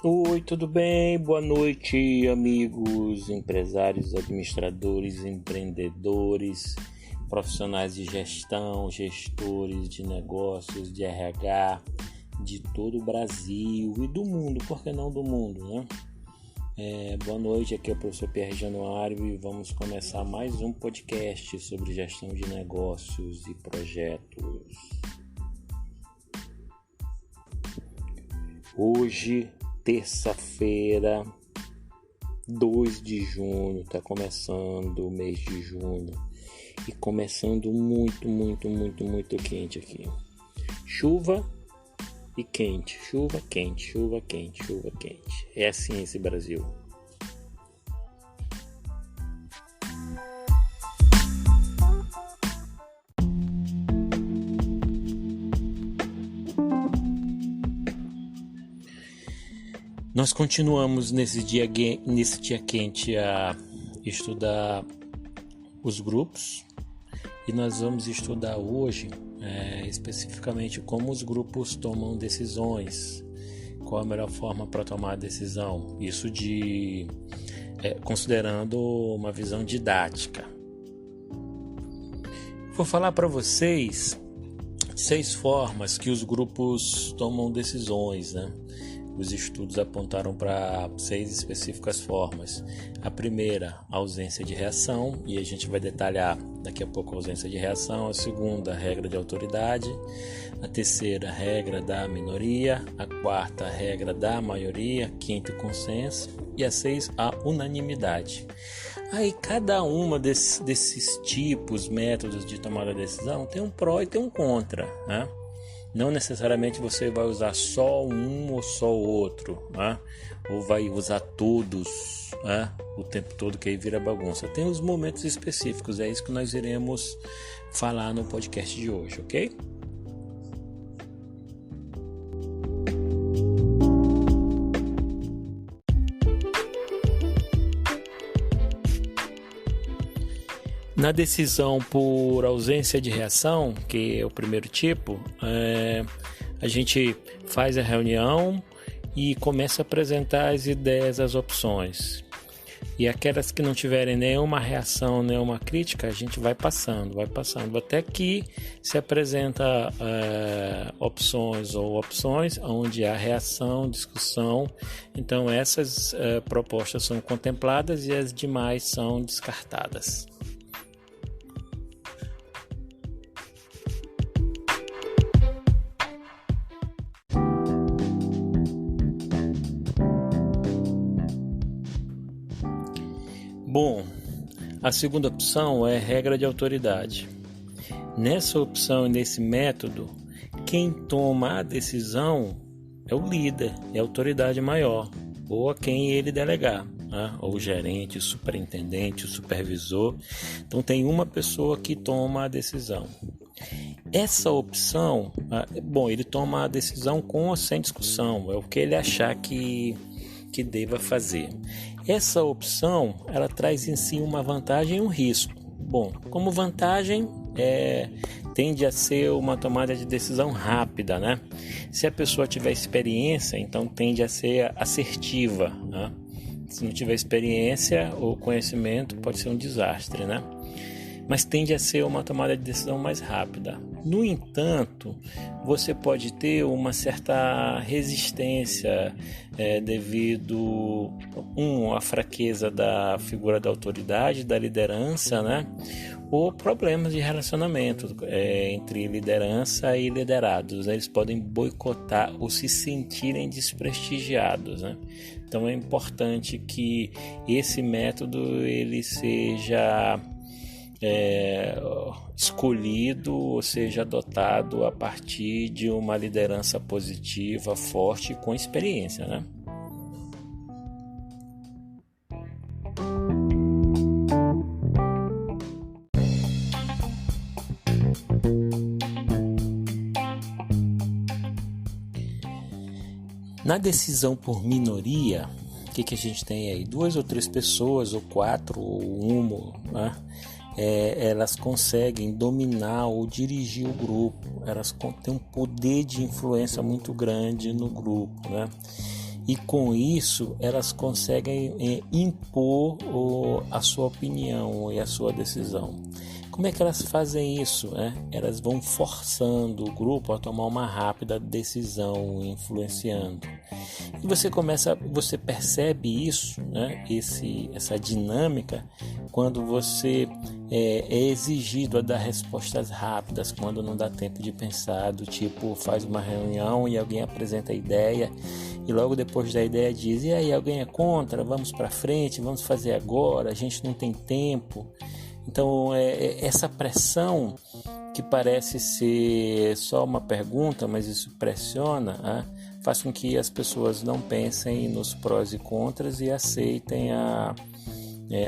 Oi, tudo bem? Boa noite, amigos, empresários, administradores, empreendedores, profissionais de gestão, gestores de negócios, de RH, de todo o Brasil e do mundo, por que não do mundo, né? Boa noite, aqui é o professor Pierre Januário e vamos começar mais um podcast sobre gestão de negócios e projetos. Hoje, terça-feira, 2 de junho, está começando o mês de junho e começando muito quente aqui. Chuva e quente, chuva quente. É assim esse Brasil. Nós continuamos nesse dia quente a estudar os grupos e nós vamos estudar hoje especificamente como os grupos tomam decisões, qual a melhor forma para tomar a decisão, isso considerando uma visão didática. Vou falar para vocês 6 formas que os grupos tomam decisões, né? Os estudos apontaram para 6 específicas formas. A primeira, ausência de reação, e a gente vai detalhar daqui a pouco a ausência de reação. A segunda, regra de autoridade. A terceira, regra da minoria. A quarta, regra da maioria. Quinta, consenso. E a 6, a unanimidade. Aí cada uma desses tipos, métodos de tomada de decisão tem um pró e tem um contra, né? Não necessariamente você vai usar só um ou só o outro, né? Ou vai usar todos, né? O tempo todo, que aí vira bagunça. Tem os momentos específicos, é isso que nós iremos falar no podcast de hoje, ok? Na decisão por ausência de reação, que é o primeiro tipo, a gente faz a reunião e começa a apresentar as ideias, as opções. E aquelas que não tiverem nenhuma reação, nenhuma crítica, a gente vai passando, até que se apresenta opções onde há reação, discussão. Então essas propostas são contempladas e as demais são descartadas. Bom, a segunda opção é regra de autoridade. Nessa opção e nesse método, quem toma a decisão é o líder, é a autoridade maior, ou a quem ele delegar, né? Ou o gerente, o superintendente, o supervisor. Então tem uma pessoa que toma a decisão. Essa opção, ele toma a decisão com ou sem discussão, é o que ele achar que deva fazer. Essa opção, ela traz em si uma vantagem e um risco. Bom, como vantagem, tende a ser uma tomada de decisão rápida, né? Se a pessoa tiver experiência, então tende a ser assertiva, né? Se não tiver experiência ou conhecimento, pode ser um desastre, né? Mas tende a ser uma tomada de decisão mais rápida. No entanto, você pode ter uma certa resistência devido à fraqueza da figura da autoridade, da liderança, né? Ou problemas de relacionamento entre liderança e liderados, né? Eles podem boicotar ou se sentirem desprestigiados, né? Então é importante que esse método ele seja escolhido, ou seja, adotado a partir de uma liderança positiva, forte e com experiência, né? Na decisão por minoria, o que a gente tem aí? 2 ou 3 pessoas, ou 4, ou 1, né? Elas conseguem dominar ou dirigir o grupo, elas têm um poder de influência muito grande no grupo, né? e com isso elas conseguem impor a sua opinião e a sua decisão. Como é que elas fazem isso? Elas vão forçando o grupo a tomar uma rápida decisão, influenciando. E você percebe isso, essa dinâmica, quando você é exigido a dar respostas rápidas, quando não dá tempo de pensar, do tipo, faz uma reunião e alguém apresenta a ideia e logo depois da ideia diz: e aí, alguém é contra? Vamos para frente, vamos fazer agora, a gente não tem tempo. Então, essa pressão, que parece ser só uma pergunta, mas isso pressiona, faz com que as pessoas não pensem nos prós e contras e aceitem a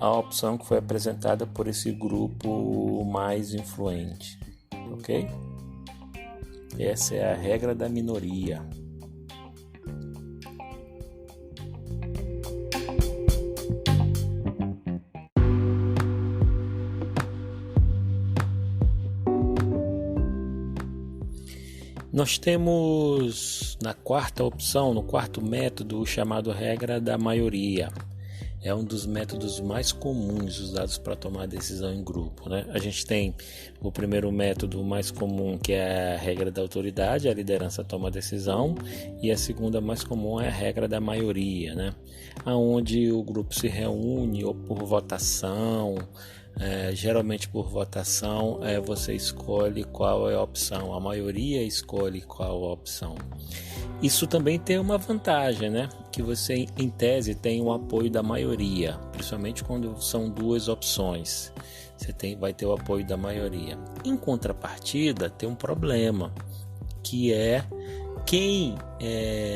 opção que foi apresentada por esse grupo mais influente, ok? Essa é a regra da minoria. Nós temos na quarta opção, no quarto método, o chamado regra da maioria. É um dos métodos mais comuns usados para tomar decisão em grupo, A gente tem o primeiro método mais comum, que é a regra da autoridade, a liderança toma a decisão, e a segunda mais comum é a regra da maioria, Onde o grupo se reúne ou por votação. Geralmente por votação, você escolhe qual é a opção, a maioria escolhe qual a opção. Isso também tem uma vantagem, que você em tese tem o apoio da maioria, principalmente quando são duas opções, vai ter o apoio da maioria. Em contrapartida, tem um problema, que é quem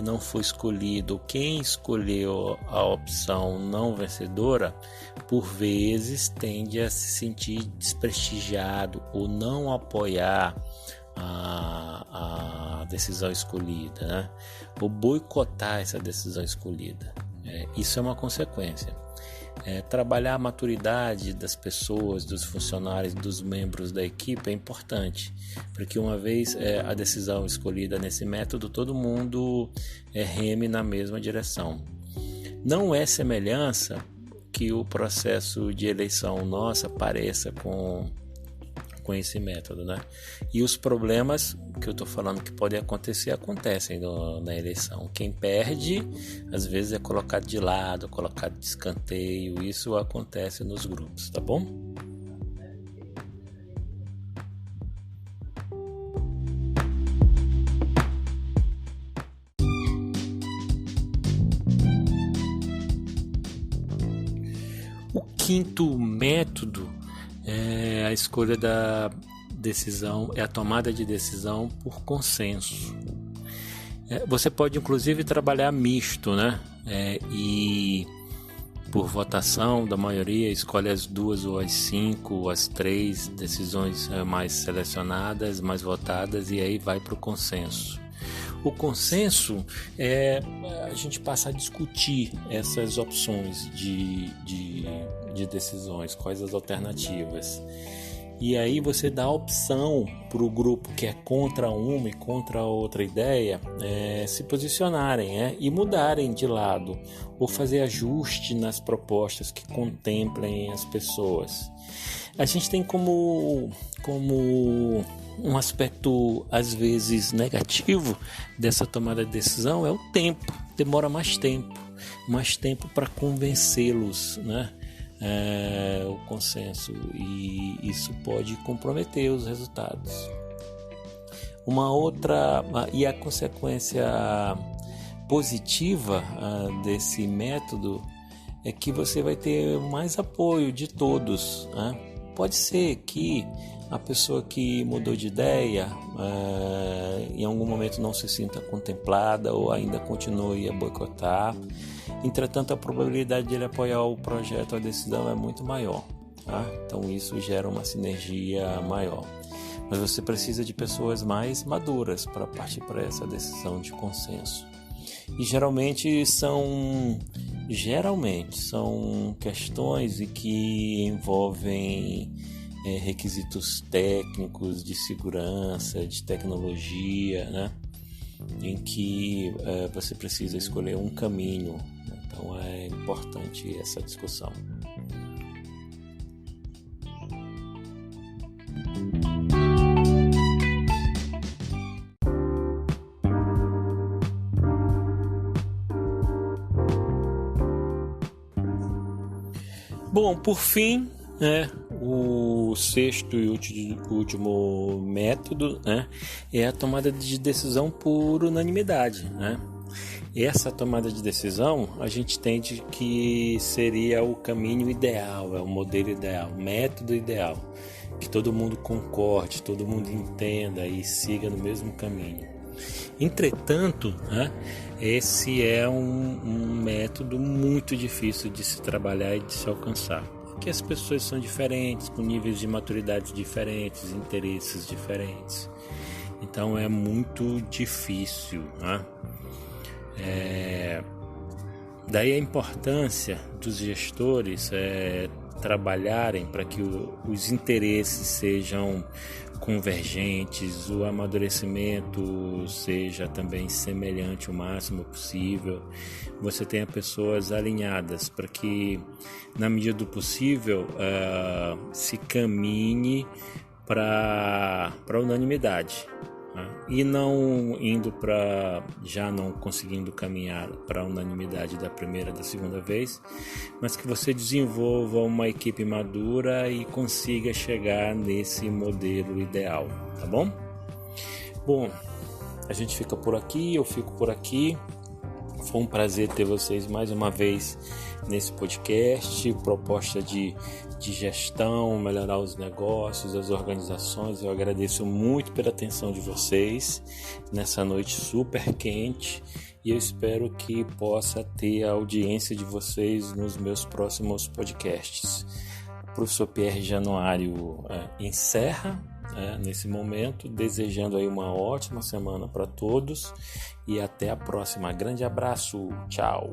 não foi escolhido, quem escolheu a opção não vencedora, por vezes tende a se sentir desprestigiado ou não apoiar a decisão escolhida, ou boicotar essa decisão escolhida. Isso é uma consequência. Trabalhar a maturidade das pessoas, dos funcionários, dos membros da equipe é importante, porque uma vez a decisão escolhida nesse método, todo mundo reme na mesma direção. Não é semelhança que o processo de eleição nossa pareça com esse método, E os problemas que eu estou falando que podem acontecer, acontecem na eleição. Quem perde, às vezes é colocado de lado, colocado de escanteio. Isso acontece nos grupos, tá bom? O quinto método é a escolha da decisão, é a tomada de decisão por consenso. Você pode inclusive trabalhar misto, e por votação da maioria escolhe as 2 ou as 5 ou as 3 decisões mais selecionadas, mais votadas, e aí vai para o consenso. O consenso a gente passa a discutir essas opções de decisões, quais as alternativas. E aí você dá a opção para o grupo que é contra uma e contra outra ideia se posicionarem e mudarem de lado, ou fazer ajuste nas propostas que contemplem as pessoas. A gente tem como um aspecto às vezes negativo dessa tomada de decisão é o tempo. Demora mais tempo para convencê-los, o consenso, e isso pode comprometer os resultados. Uma outra, e a consequência positiva desse método é que você vai ter mais apoio de todos. Pode ser que a pessoa que mudou de ideia em algum momento não se sinta contemplada ou ainda continue a boicotar. Entretanto, a probabilidade de ele apoiar o projeto, a decisão, é muito maior. Então isso gera uma sinergia maior. Mas você precisa de pessoas mais maduras para partir para essa decisão de consenso. E geralmente são questões que envolvem requisitos técnicos, de segurança, de tecnologia, em que você precisa escolher um caminho. Então é importante essa discussão. Bom, por fim, o sexto e último método, é a tomada de decisão por unanimidade. Essa tomada de decisão a gente entende que seria o caminho ideal, é o modelo ideal, o método ideal, que todo mundo concorde, todo mundo entenda e siga no mesmo caminho. Entretanto, esse é um método muito difícil de se trabalhar e de se alcançar, porque as pessoas são diferentes, com níveis de maturidade diferentes, interesses diferentes. Então é muito difícil. Daí a importância dos gestores trabalharem para que os interesses sejam convergentes, o amadurecimento seja também semelhante o máximo possível. Você tenha pessoas alinhadas para que, na medida do possível, se caminhe para a unanimidade. E não indo já não conseguindo caminhar para a unanimidade da primeira, da segunda vez, mas que você desenvolva uma equipe madura e consiga chegar nesse modelo ideal, tá bom? Bom, a gente fica por aqui, eu fico por aqui. Foi um prazer ter vocês mais uma vez nesse podcast, proposta de gestão, melhorar os negócios, as organizações. Eu agradeço muito pela atenção de vocês nessa noite super quente e eu espero que possa ter a audiência de vocês nos meus próximos podcasts. O professor Pierre Januário encerra nesse momento, desejando aí uma ótima semana para todos e até a próxima. Grande abraço, tchau!